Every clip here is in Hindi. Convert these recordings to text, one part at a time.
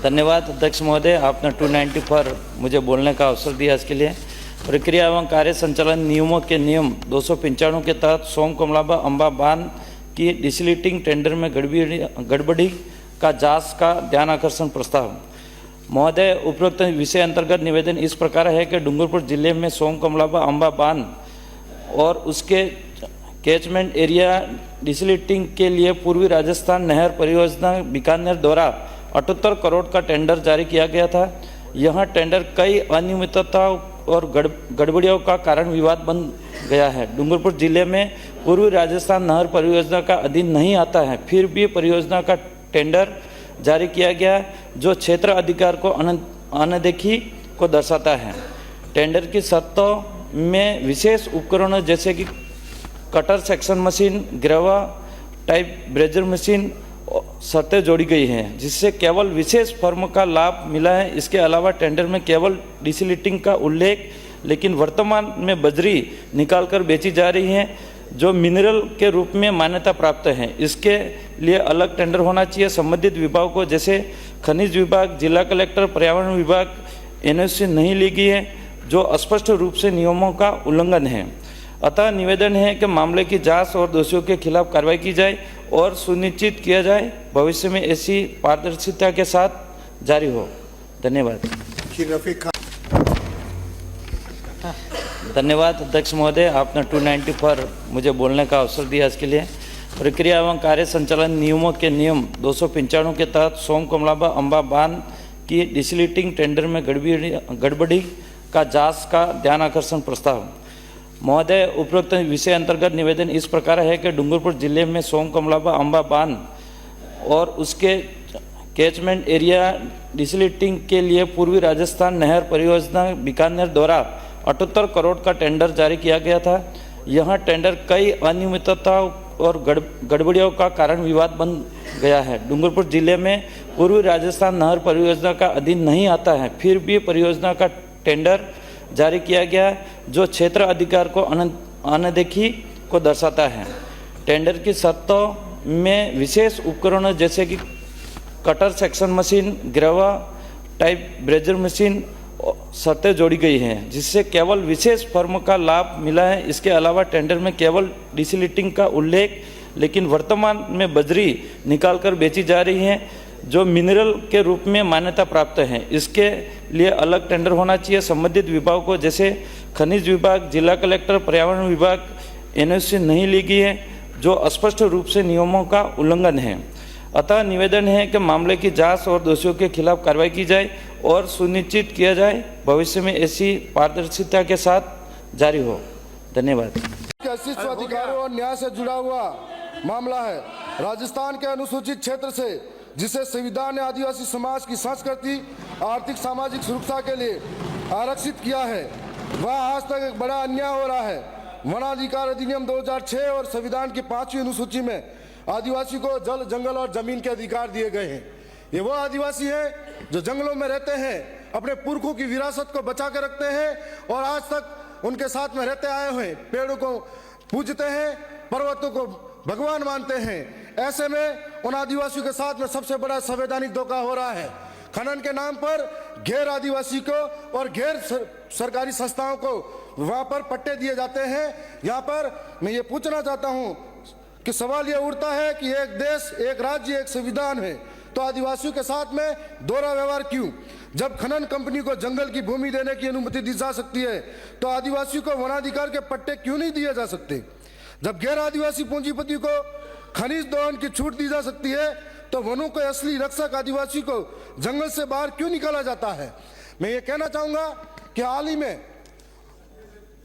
धन्यवाद अध्यक्ष महोदय, आपने 290 पर मुझे बोलने का अवसर दिया। इसके लिए प्रक्रिया एवं कार्य संचालन नियमों के नियम 295 के तहत सोम कमलाबा अंबा बांध की डिसलिटिंग टेंडर में गड़बड़ी का जांच का ध्यान आकर्षण प्रस्ताव। महोदय, उपरोक्त विषय अंतर्गत निवेदन इस प्रकार है कि डूंगरपुर जिले में सोम कमलाबा अंबा बांध और उसके कैचमेंट एरिया डिसलिटिंग के लिए पूर्वी राजस्थान नहर परियोजना बीकानेर द्वारा 78 करोड़ का टेंडर जारी किया गया था। यह टेंडर कई अनियमितताओं और गड़बड़ियों का कारण विवाद बन गया है। डूंगरपुर जिले में पूर्वी राजस्थान नहर परियोजना का अधीन नहीं आता है, फिर भी परियोजना का टेंडर जारी किया गया, जो क्षेत्र अधिकार को अनदेखी को दर्शाता है। टेंडर की शर्तों में विशेष उपकरणों जैसे कि कटर सेक्शन मशीन, ग्रेवा टाइप ब्रेजर मशीन शर्तें जोड़ी गई हैं, जिससे केवल विशेष फर्म का लाभ मिला है। इसके अलावा टेंडर में केवल डिसलिटिंग का उल्लेख, लेकिन वर्तमान में बजरी निकालकर बेची जा रही है, जो मिनरल के रूप में मान्यता प्राप्त है। इसके लिए अलग टेंडर होना चाहिए। संबंधित विभागों को जैसे खनिज विभाग, जिला कलेक्टर, पर्यावरण विभाग एनओसी नहीं ली गई है, जो स्पष्ट रूप से नियमों का उल्लंघन है। अतः निवेदन है कि मामले की जांच और दोषियों के खिलाफ कार्रवाई की जाए और सुनिश्चित किया जाए भविष्य में ऐसी पारदर्शिता के साथ जारी हो। धन्यवाद। धन्यवाद अध्यक्ष महोदय, आपने 290 पर मुझे बोलने का अवसर दिया। इसके लिए प्रक्रिया एवं कार्य संचालन नियमों के नियम 295 के तहत सोम कमलाबा अंबा बांध की डिसलिटिंग टेंडर में गड़बड़ी का जांच का ध्यान आकर्षण प्रस्ताव। महोदय, उपरोक्त विषय अंतर्गत निवेदन इस प्रकार है कि डूंगरपुर जिले में सोम कमलाबा अंबा बांध और उसके कैचमेंट एरिया डिसलिटिंग के लिए पूर्वी राजस्थान नहर परियोजना बीकानेर द्वारा 78 करोड़ का टेंडर जारी किया गया था। यह टेंडर कई अनियमितताओं और गड़बड़ियों का कारण विवाद बन गया है। डूंगरपुर जिले में पूर्वी राजस्थान नहर परियोजना का अधीन नहीं आता है, फिर भी परियोजना का टेंडर जारी किया गया, जो क्षेत्र अधिकार को अनदेखी को दर्शाता है। टेंडर की शर्तों में विशेष उपकरणों जैसे कि कटर सेक्शन मशीन, ग्रेवा टाइप ब्रेजर मशीन शर्तें जोड़ी गई हैं, जिससे केवल विशेष फर्म का लाभ मिला है। इसके अलावा टेंडर में केवल डिसलिटिंग का उल्लेख, लेकिन वर्तमान में बजरी निकालकर बेची जा रही है, जो मिनरल के रूप में मान्यता प्राप्त है। इसके लिए अलग टेंडर होना चाहिए। संबंधित विभागों को जैसे खनिज विभाग, जिला कलेक्टर, पर्यावरण विभाग एनओसी नहीं ली गई है, जो स्पष्ट रूप से नियमों का उल्लंघन है। अतः निवेदन है कि मामले की जांच और दोषियों के खिलाफ कार्रवाई की जाए और सुनिश्चित किया जाए भविष्य में ऐसी पारदर्शिता के साथ जारी हो। धन्यवाद। अस्तित्व अधिकारों और न्याय से जुड़ा हुआ मामला है। राजस्थान के अनुसूचित क्षेत्र से, जिसे संविधान ने आदिवासी समाज की संस्कृति, आर्थिक सामाजिक सुरक्षा के लिए आरक्षित किया है, वह आज तक एक बड़ा अन्याय हो रहा है। वनाधिकार अधिनियम 2006 और संविधान की 5वीं अनुसूची में आदिवासी को जल, जंगल और जमीन के अधिकार दिए गए हैं। ये वो आदिवासी हैं जो जंगलों में रहते हैं, अपने पुरखों की विरासत को बचा कर रखते हैं और आज तक उनके साथ में रहते आए हुए, पेड़ों को पूजते हैं, पर्वतों को भगवान मानते हैं। ऐसे में उन आदिवासियों के साथ में सबसे बड़ा संवैधानिक धोखा हो रहा है। खनन के नाम पर गैर आदिवासी को और गैर सरकारी संस्थाओं को वहां पर पट्टे दिए जाते हैं। यहाँ पर मैं ये पूछना चाहता हूँ कि सवाल ये उठता है कि एक देश, एक राज्य, एक संविधान है, तो आदिवासियों के साथ में दोहरा व्यवहार क्यों? जब खनन कंपनी को जंगल की भूमि देने की अनुमति दी जा सकती है, तो आदिवासियों को वनाधिकार के पट्टे क्यों नहीं दिए जा सकते? जब गैर आदिवासी पूंजीपति को खनिज दोहन की छूट दी जा सकती है, तो वनों के असली रक्षक आदिवासी को जंगल से बाहर क्यों निकाला जाता है? मैं ये कहना चाहूंगा कि हाल ही में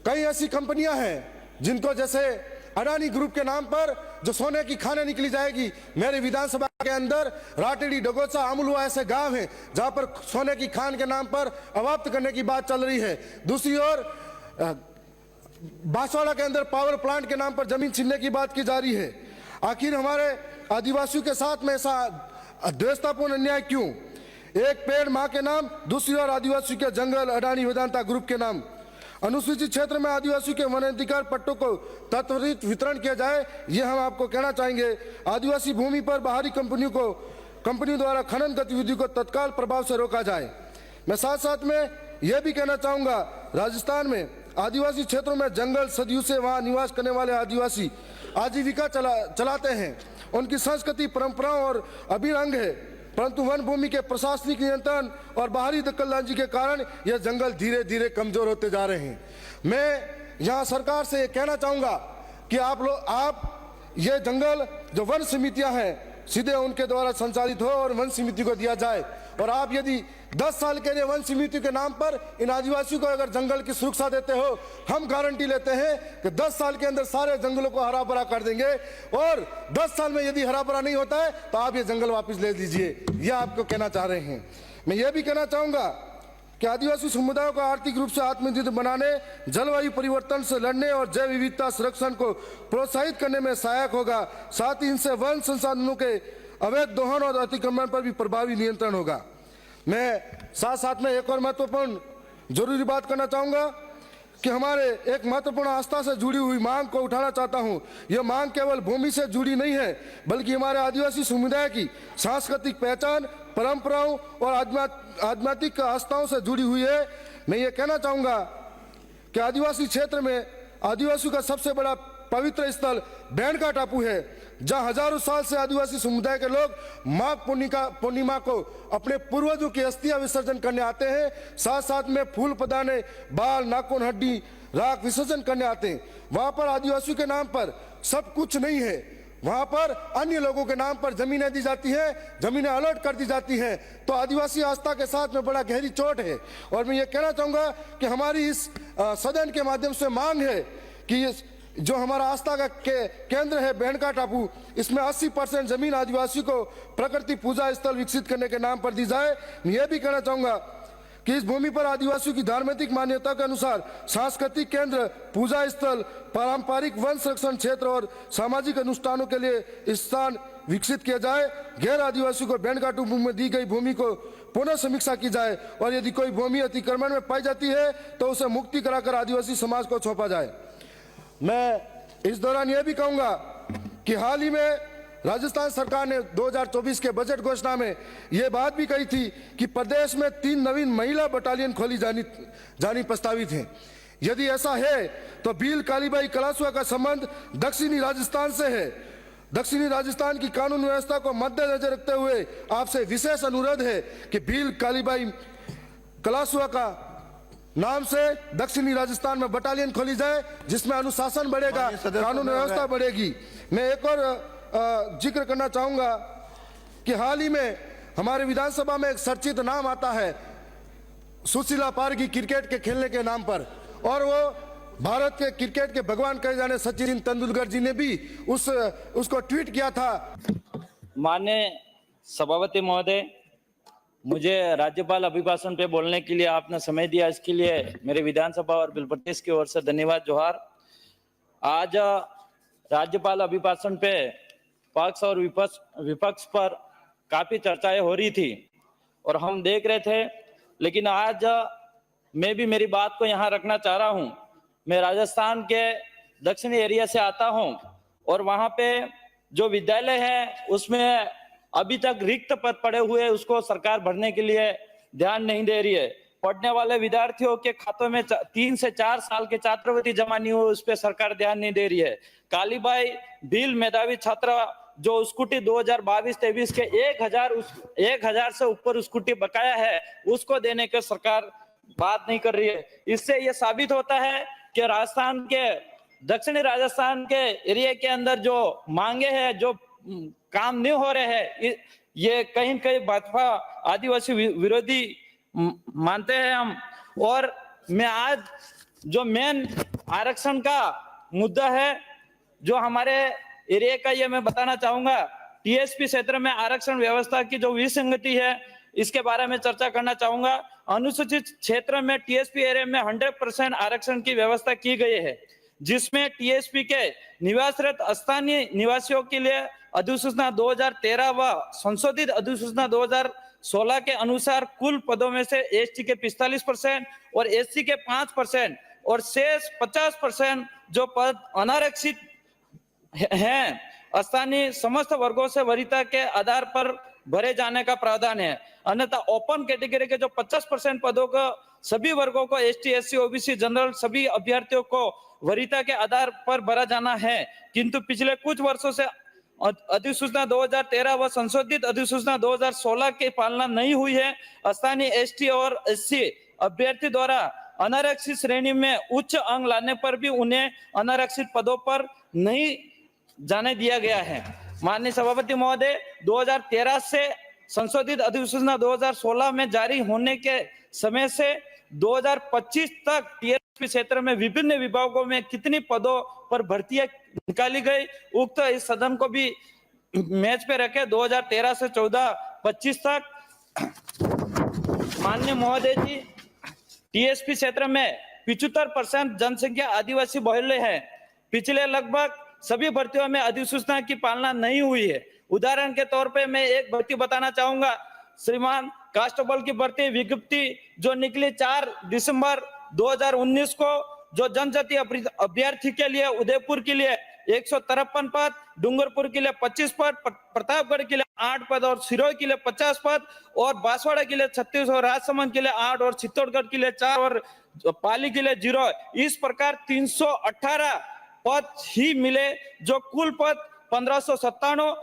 कई ऐसी कंपनियां हैं जिनको, जैसे अडानी ग्रुप के नाम पर जो सोने की खानें निकली जाएगी, मेरे विधानसभा के अंदर राटेड़ी, डगोचा, अमलुआ ऐसे गांव हैं जहां पर सोने की खान के नाम पर अवाप्त करने की बात चल रही है। दूसरी ओर बांसवाड़ा के अंदर पावर प्लांट के नाम पर जमीन छीनने की बात की जा रही है। आखिर हमारे आदिवासियों के साथ में ऐसा द्वेषतापूर्ण अन्याय क्यों? एक पेड़ मां के नाम, दूसरी ओर आदिवासियों के जंगल अडानी वेदांता ग्रुप के नाम। अनुसूचित क्षेत्र में आदिवासियों के वनाधिकार पट्टों को त्वरित वितरण किया जाए, ये हम आपको कहना चाहेंगे। आदिवासी भूमि पर बाहरी कंपनियों को कंपनी द्वारा खनन गतिविधि को तत्काल प्रभाव से रोका जाए। मैं साथ साथ में यह भी कहना चाहूँगा, राजस्थान में आदिवासी क्षेत्रों में जंगल सदियों से वहाँ निवास करने वाले आदिवासी आजीविका चलाते हैं। उनकी संस्कृति, परंपराओं और अभिन्न अंग है, परंतु वन भूमि के प्रशासनिक नियंत्रण और बाहरी दखलंदाजी के कारण यह जंगल धीरे धीरे कमजोर होते जा रहे हैं। मैं यहाँ सरकार से कहना चाहूँगा कि आप ये जंगल जो वन समितियाँ हैं सीधे उनके द्वारा संचालित हो और वन समिति को दिया जाए। और आप यदि 10 साल के लिए वन समिति के नाम पर इन आदिवासियों को अगर जंगल की सुरक्षा देते हो, हम गारंटी लेते हैं कि 10 साल के अंदर सारे जंगलों को हरा भरा कर देंगे। और 10 साल में यदि हरा भरा नहीं होता है तो आप ये जंगल वापस ले लीजिए, यह आपको कहना चाह रहे हैं। मैं ये भी कहना चाहूँगा कि आदिवासी समुदायों को आर्थिक रूप से आत्मनिर्भर बनाने, जलवायु परिवर्तन से लड़ने और जैव विविधता संरक्षण को प्रोत्साहित करने में सहायक होगा। साथ ही इनसे वन संसाधनों के अवैध दोहन और अतिक्रमण पर भी प्रभावी नियंत्रण होगा। मैं साथ साथ में एक और महत्वपूर्ण जरूरी बात करना चाहूँगा कि हमारे एक महत्वपूर्ण आस्था से जुड़ी हुई मांग को उठाना चाहता हूँ। यह मांग केवल भूमि से जुड़ी नहीं है, बल्कि हमारे आदिवासी समुदाय की सांस्कृतिक पहचान, परंपराओं और आध्यात्मिक आस्थाओं से जुड़ी हुई है। मैं ये कहना चाहूँगा कि आदिवासी क्षेत्र में आदिवासियों का सबसे बड़ा पवित्र स्थल बैंड टापू है, जहाँ हजारों साल से आदिवासी समुदाय के लोग माघ पूर्णिमा को अपने पूर्वजों की अस्थियां विसर्जन करने आते हैं। साथ साथ में फूल पदाने, बाल, नाखून, हड्डी, राख विसर्जन करने आते हैं। वहाँ पर आदिवासियों के नाम पर सब कुछ नहीं है, वहाँ पर अन्य लोगों के नाम पर जमीनें दी जाती हैं, जमीनें अलॉट कर दी जाती हैं। तो आदिवासी आस्था के साथ में बड़ा गहरी चोट है। और मैं ये कहना चाहूँगा कि हमारी इस सदन के माध्यम से मांग है कि जो हमारा आस्था का केंद्र है बैंड टापू, इसमें 80% जमीन आदिवासी को प्रकृति पूजा स्थल विकसित करने के नाम पर दी जाए। मैं ये भी कहना चाहूँगा कि इस भूमि पर आदिवासियों की धार्मिक मान्यता के अनुसार सांस्कृतिक केंद्र, पूजा स्थल, पारंपरिक वन संरक्षण क्षेत्र और सामाजिक अनुष्ठानों के लिए स्थान विकसित किया जाए। गैर आदिवासियों को बैंड टापू में दी गई भूमि को पुनः समीक्षा की जाए और यदि कोई भूमि अतिक्रमण में पाई जाती है तो उसे मुक्ति कराकर आदिवासी समाज को सौंपा जाए। मैं इस दौरान यह भी कहूँगा कि हाल ही में राजस्थान सरकार ने 2024 के बजट घोषणा में यह बात भी कही थी कि प्रदेश में 3 नवीन महिला बटालियन खोली जानी प्रस्तावित है। यदि ऐसा है तो भील, कालीबाई, कलासुआ का संबंध दक्षिणी राजस्थान से है। दक्षिणी राजस्थान की कानून व्यवस्था को मद्देनजर रखते हुए आपसे विशेष अनुरोध है कि भील, कालीबाई, कलासुआ का नाम से दक्षिणी राजस्थान में बटालियन खोली जाए, जिसमें अनुशासन बढ़ेगा, कानून व्यवस्था बढ़ेगी। मैं एक और जिक्र करना चाहूँगा कि हाल ही में हमारे विधानसभा में एक चर्चित नाम आता है सुशीला पारगी क्रिकेट के खेलने के नाम पर, और वो भारत के क्रिकेट के भगवान कहे जाने सचिन तेंदुलकर जी ने भी उसको ट्वीट किया था। माननीय सभापति महोदय, मुझे राज्यपाल अभिभाषण पे बोलने के लिए आपने समय दिया, इसके लिए मेरे विधानसभा और बिल प्रदेश की ओर से धन्यवाद, जोहार। आज राज्यपाल अभिभाषण पे पक्ष और विपक्ष पर काफी चर्चाएं हो रही थी और हम देख रहे थे, लेकिन आज मैं भी मेरी बात को यहाँ रखना चाह रहा हूँ। मैं राजस्थान के दक्षिणी एरिया से आता हूँ और वहाँ पे जो विद्यालय है उसमें अभी तक रिक्त पद पड़े हुए, उसको सरकार भरने के लिए ध्यान नहीं दे रही है। पढ़ने वाले विद्यार्थियों के खातों में 3 से 4 साल के छात्रवृत्ति जमा नहीं हुई, उस पर सरकार ध्यान नहीं दे रही है। कालीबाई भील मेधावी छात्रा जो स्कूटी 2022-23 के 1000 से ऊपर स्कूटी बकाया है, उसको देने के सरकार बात नहीं कर रही है। इससे यह साबित होता है कि राजस्थान के दक्षिणी राजस्थान के एरिया के अंदर जो मांगे हैं, जो काम नहीं हो रहे हैं, ये कहीं कहीं भाजपा आदिवासी विरोधी मानते हैं हम। और मैं आज जो मेन आरक्षण का मुद्दा है जो हमारे एरिया का, ये मैं बताना चाहूंगा। टीएसपी क्षेत्र में आरक्षण व्यवस्था की जो विसंगति है, इसके बारे में चर्चा करना चाहूंगा। अनुसूचित क्षेत्र में टीएसपी एरिया में 100% आरक्षण की व्यवस्था की गई है, जिसमें टीएसपी के निवासरत स्थानीय निवासियों के लिए अधिसूचना 2013 व संशोधित अधिसूचना 2016 के अनुसार कुल पदों में से एसटी के 45% और एससी के 5% और शेष 50% जो पद अनारक्षित हैं, स्थानीय समस्त वर्गों से वरीयता के आधार पर भरे जाने का प्रावधान है। अन्यथा ओपन कैटेगरी के जो 50% पदों को सभी वर्गों को एसटी, एससी, ओबीसी, जनरल सभी अभ्यर्थियों को वरीयता के आधार पर भरा जाना है। किंतु पिछले कुछ वर्षों से अधिसूचना 2013 व संशोधित अधिसूचना 2016 की पालना नहीं हुई है। स्थानीय एसटी और एससी अभ्यर्थी द्वारा अनारक्षित श्रेणी में उच्च अंक लाने पर भी उन्हें अनारक्षित पदों पर नहीं जाने दिया गया है। माननीय सभापति महोदय, 2013 से संशोधित अधिसूचना 2016 में जारी होने के समय से 2025 तक टीएसपी क्षेत्र में विभिन्न विभागों में कितनी पदों पर भर्तियां निकाली गई, उक्त इस सदन को भी मैच पे रखे 2013 से 14-25 तक। माननीय महोदय जी, टीएसपी क्षेत्र में 75% जनसंख्या आदिवासी बहुल्य है। पिछले लगभग सभी भर्तियों में अधिसूचना की पालना नहीं हुई है। उदाहरण के तौर पे मैं एक भर्ती बताना चाहूंगा। श्रीमान कांस्टेबल की भर्ती विज्ञप्ति जो निकली 4 दिसंबर 2019 को, जो जनजातीय अभ्यर्थी के लिए उदयपुर के लिए 153 पद, डूंगरपुर के लिए 25 पद, प्रतापगढ़ के लिए 8 पद और सिरोही के लिए 50 पद और बांसवाड़ा के लिए 36 और राजसमंद के लिए 8 और चित्तौड़गढ़ के लिए 4 और पाली के लिए 0। इस प्रकार 318 पद ही मिले, जो कुल पद 1597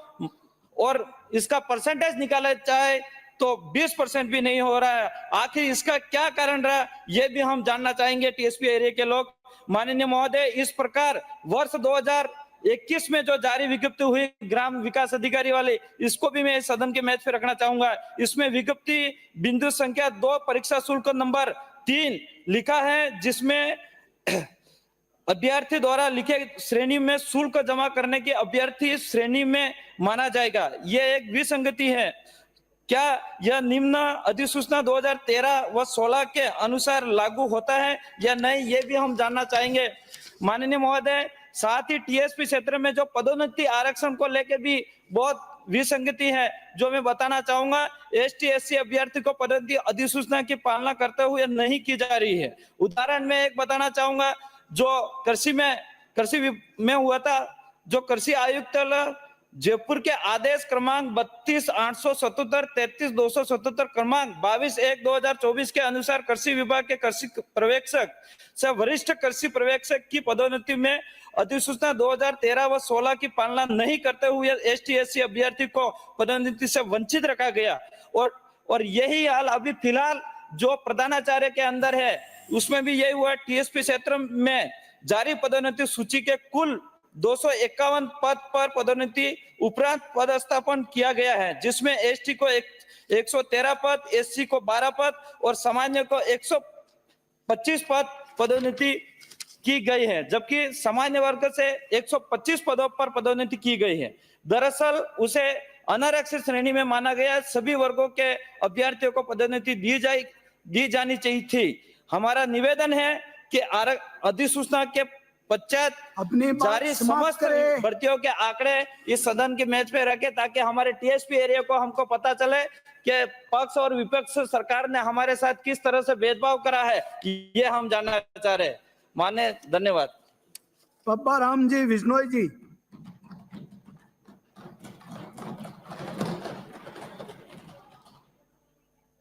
और इसका परसेंटेज निकाला जाए तो 20% भी नहीं हो रहा है। आखिर इसका क्या कारण रहा, ये भी हम जानना चाहेंगे टीएसपी एरिया के लोग। माननीय महोदय, इस प्रकार वर्ष 2021 में जो जारी विज्ञप्ति हुई ग्राम विकास अधिकारी वाले, इसको भी मैं सदन के मैच पे रखना चाहूंगा। इसमें विज्ञप्ति बिंदु संख्या 2 परीक्षा शुल्क नंबर 3 लिखा है, जिसमें अभ्यर्थी द्वारा लिखे श्रेणी में शुल्क जमा करने की अभ्यर्थी श्रेणी में माना जाएगा। यह एक विसंगति है। क्या यह निम्न अधिसूचना 2013 व 16 के अनुसार लागू होता है या नहीं, ये भी हम जानना चाहेंगे। माननीय महोदय, साथ ही टीएसपी क्षेत्र में जो पदोन्नति आरक्षण को लेकर भी बहुत विसंगति है, जो मैं बताना चाहूंगा। एसटी, एससी अभ्यर्थी को पदोन्नति अधिसूचना की पालना करते हुए नहीं की जा रही है। उदाहरण में एक बताना चाहूंगा, जो कृषि में हुआ था, जो कृषि आयुक्त जयपुर के आदेश क्रमांक 32,877, 33,277 क्रमांक 22/1/2024 के अनुसार कृषि विभाग के कृषि पर्यवेक्षक से वरिष्ठ कृषि पर्यवेक्षक की पदोन्नति में अधिसूचना 2013 व 16 की पालना नहीं करते हुए एसटी, एससी अभ्यर्थी को पदोन्नति से वंचित रखा गया। और यही हाल अभी फिलहाल जो प्रधानाचार्य के अंदर है, उसमें भी यही हुआ। टीएसपी क्षेत्र में जारी पदोन्नति सूची के कुल 251 पद पर पदोन्नति उपरांत पदस्थापन किया गया है, जिसमें एसटी को 113 पद, एससी को 12 पद और सामान्य को 125 पद पदोन्नति की गई है, जबकि सामान्य वर्ग से 125 पदों पर पदोन्नति की गई है। दरअसल उसे अनारक्षित श्रेणी में माना गया। सभी वर्गों के अभ्यर्थियों को पदोन्नति दी जानी चाहिए थी। हमारा निवेदन है कि अधिसूचना के पश्चात जारी समस्त भर्तियों के आंकड़े इस सदन के मेज पे रखे, ताकि हमारे टीएसपी एरिया को हमको पता चले कि पक्ष और विपक्ष सरकार ने हमारे साथ किस तरह से भेदभाव करा है, ये हम जानना चाह रहे हैं। माने धन्यवाद। पब्बा राम जी विश्नोई जी।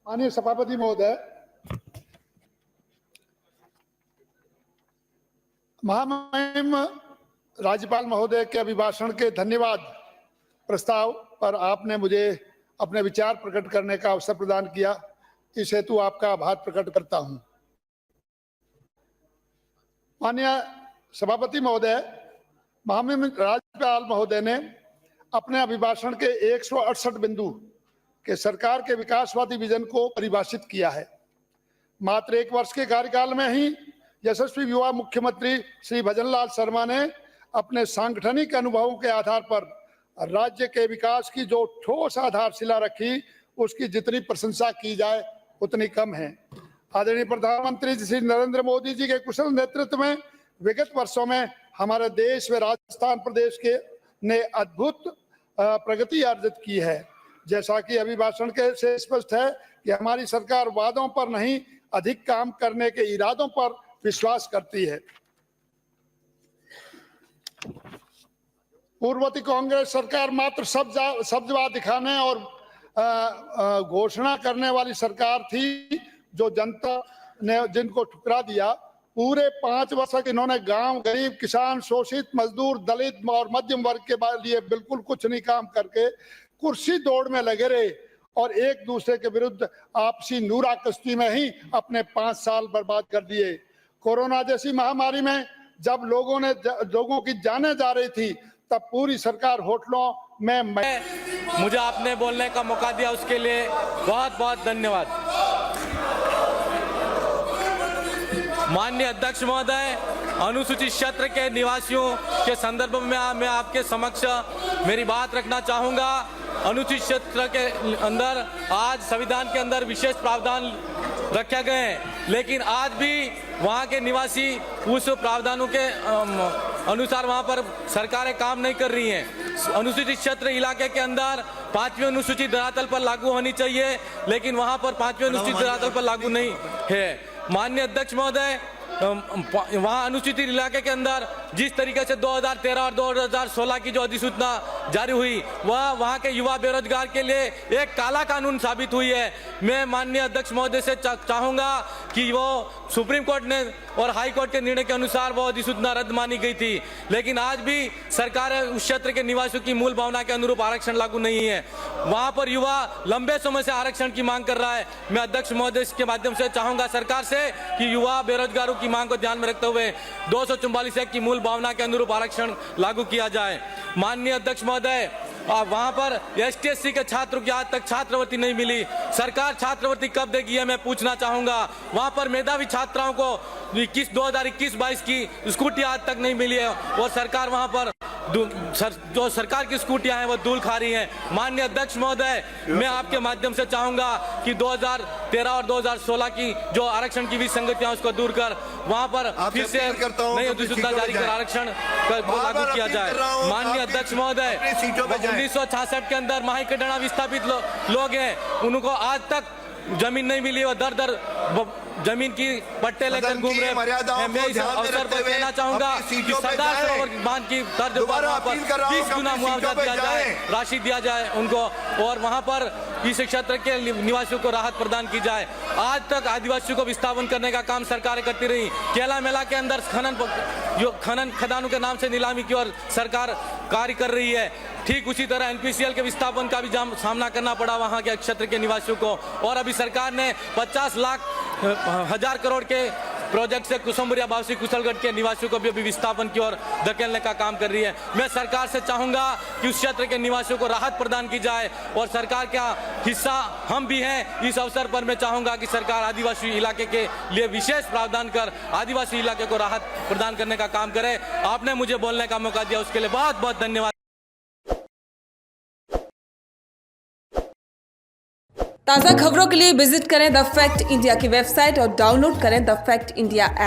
माननीय सभापति महोदय, महामहिम राज्यपाल महोदय के अभिभाषण के धन्यवाद प्रस्ताव पर आपने मुझे अपने विचार प्रकट करने का अवसर प्रदान किया, इस हेतु आपका आभार प्रकट करता हूं। माननीय सभापति महोदय, महामहिम राज्यपाल महोदय ने अपने अभिभाषण के 168 बिंदु के सरकार के विकासवादी विजन को परिभाषित किया है। मात्र 1 वर्ष के कार्यकाल में ही यशस्वी युवा मुख्यमंत्री श्री भजनलाल शर्मा ने अपने सांगठनिक अनुभवों के आधार पर राज्य के विकास की जो ठोस आधारशिला रखी, उसकी जितनी प्रशंसा की जाए उतनी कम है। आदरणीय प्रधानमंत्री श्री नरेंद्र मोदी जी के कुशल नेतृत्व में विगत वर्षों में हमारे देश व राजस्थान प्रदेश के ने अद्भुत प्रगति अर्जित की है। जैसा कि अभिभाषण के से स्पष्ट है कि हमारी सरकार वादों पर नहीं, अधिक काम करने के इरादों पर विश्वास करती है। पूर्ववर्ती कांग्रेस सरकार मात्र सब्जवाद दिखाने और घोषणा करने वाली सरकार थी जो जनता ने जिनको ठुकरा दिया। पूरे 5 वर्ष तक इन्होंने गांव, गरीब, किसान, शोषित, मजदूर, दलित और मध्यम वर्ग के लिए बिल्कुल कुछ नहीं काम करके कुर्सी दौड़ में लगे रहे और एक दूसरे के विरुद्ध आपसी नूरा कश्ती में ही अपने 5 साल बर्बाद कर दिए। कोरोना जैसी महामारी में जब लोगों की जानें जा रही थी तब पूरी सरकार होटलों में मुझे आपने बोलने का मौका दिया उसके लिए बहुत बहुत धन्यवाद। माननीय अध्यक्ष महोदय, अनुसूचित क्षेत्र के निवासियों के संदर्भ में मैं आपके समक्ष मेरी बात रखना चाहूँगा। अनुसूचित क्षेत्र के अंदर आज संविधान के अंदर विशेष प्रावधान रखे गए हैं, लेकिन आज भी वहाँ के निवासी उस प्रावधानों के अनुसार वहाँ पर सरकारें काम नहीं कर रही हैं। अनुसूचित क्षेत्र इलाके के अंदर 5वीं अनुसूची धरातल पर लागू होनी चाहिए, लेकिन वहाँ पर 5वीं अनुसूची धरातल पर लागू नहीं है। माननीय अध्यक्ष महोदय, वहाँ अनुसूचित इलाके के अंदर जिस तरीके से 2013 और 2016 की जो अधिसूचना जारी हुई वह वहाँ के युवा बेरोजगार के लिए एक काला कानून साबित हुई है। मैं माननीय अध्यक्ष महोदय से चाहूँगा कि वो सुप्रीम कोर्ट ने और हाई कोर्ट के निर्णय के अनुसार वो अधिसूचना रद्द मानी गई थी, लेकिन आज भी सरकार उस क्षेत्र के निवासियों की मूल भावना के अनुरूप आरक्षण लागू नहीं है। वहाँ पर युवा लंबे समय से आरक्षण की मांग कर रहा है। मैं अध्यक्ष महोदय के माध्यम से चाहूँगा सरकार से कि युवा बेरोजगारों की मांग को ध्यान में रखते हुए 244 की मूल भावना के अनुरूप आरक्षण लागू किया जाए। माननीय अध्यक्ष महोदय, वहाँ पर ST/SC के छात्रों की आज तक छात्रवृत्ति नहीं मिली। सरकार छात्रवृत्ति कब देगी है मैं पूछना चाहूँगा। वहाँ पर मेधावी छात्राओं को 2021-22 की स्कूटी आज तक नहीं मिली है और सरकार वहाँ पर जो सरकार की स्कूटियाँ हैं वो धूल खा रही हैं। माननीय अध्यक्ष महोदय, मैं आपके माध्यम से चाहूँगा कि 2013 और 2016 की जो आरक्षण की विसंगतियाँ उसको दूर कर वहाँ पर फिर से नई अधिसूचना जारी कर आरक्षण को लागू किया जाए। माननीय अध्यक्ष महोदय, 1966 के अंदर माही कडाना विस्थापित लोग हैं, उनको आज तक जमीन नहीं मिली और दर जमीन की पट्टे लेकर घूम रहे हैं। मैं इस अवसर पर कहना चाहूंगा कि सरदार सरोवर बांध की तर्ज पर 20 गुना मुआवजा दिया जाए, राशि दिया जाए उनको और वहां पर इस क्षेत्र के निवासियों को राहत प्रदान की जाए। आज तक आदिवासियों को विस्थापन करने का काम सरकारें करती रही। केला मेला के अंदर खनन खदानों के नाम से नीलामी की ओर सरकार कार्य कर रही है। ठीक उसी तरह NPCL के विस्थापन का भी सामना करना पड़ा वहां के क्षेत्र के निवासियों को और अभी सरकार ने 50 लाख हजार करोड़ के प्रोजेक्ट से कुसुम्बरिया बावसी कुशलगढ़ के निवासियों को भी अभी विस्थापन की ओर धकेलने का काम कर रही है। मैं सरकार से चाहूंगा कि उस क्षेत्र के निवासियों को राहत प्रदान की जाए और सरकार का हिस्सा हम भी हैं। इस अवसर पर मैं चाहूंगा कि सरकार आदिवासी इलाके के लिए विशेष प्रावधान कर आदिवासी इलाके को राहत प्रदान करने का काम करे। आपने मुझे बोलने का मौका दिया उसके लिए बहुत बहुत धन्यवाद। ताज़ा खबरों के लिए विजिट करें द फैक्ट इंडिया की वेबसाइट और डाउनलोड करें द फैक्ट इंडिया ऐप।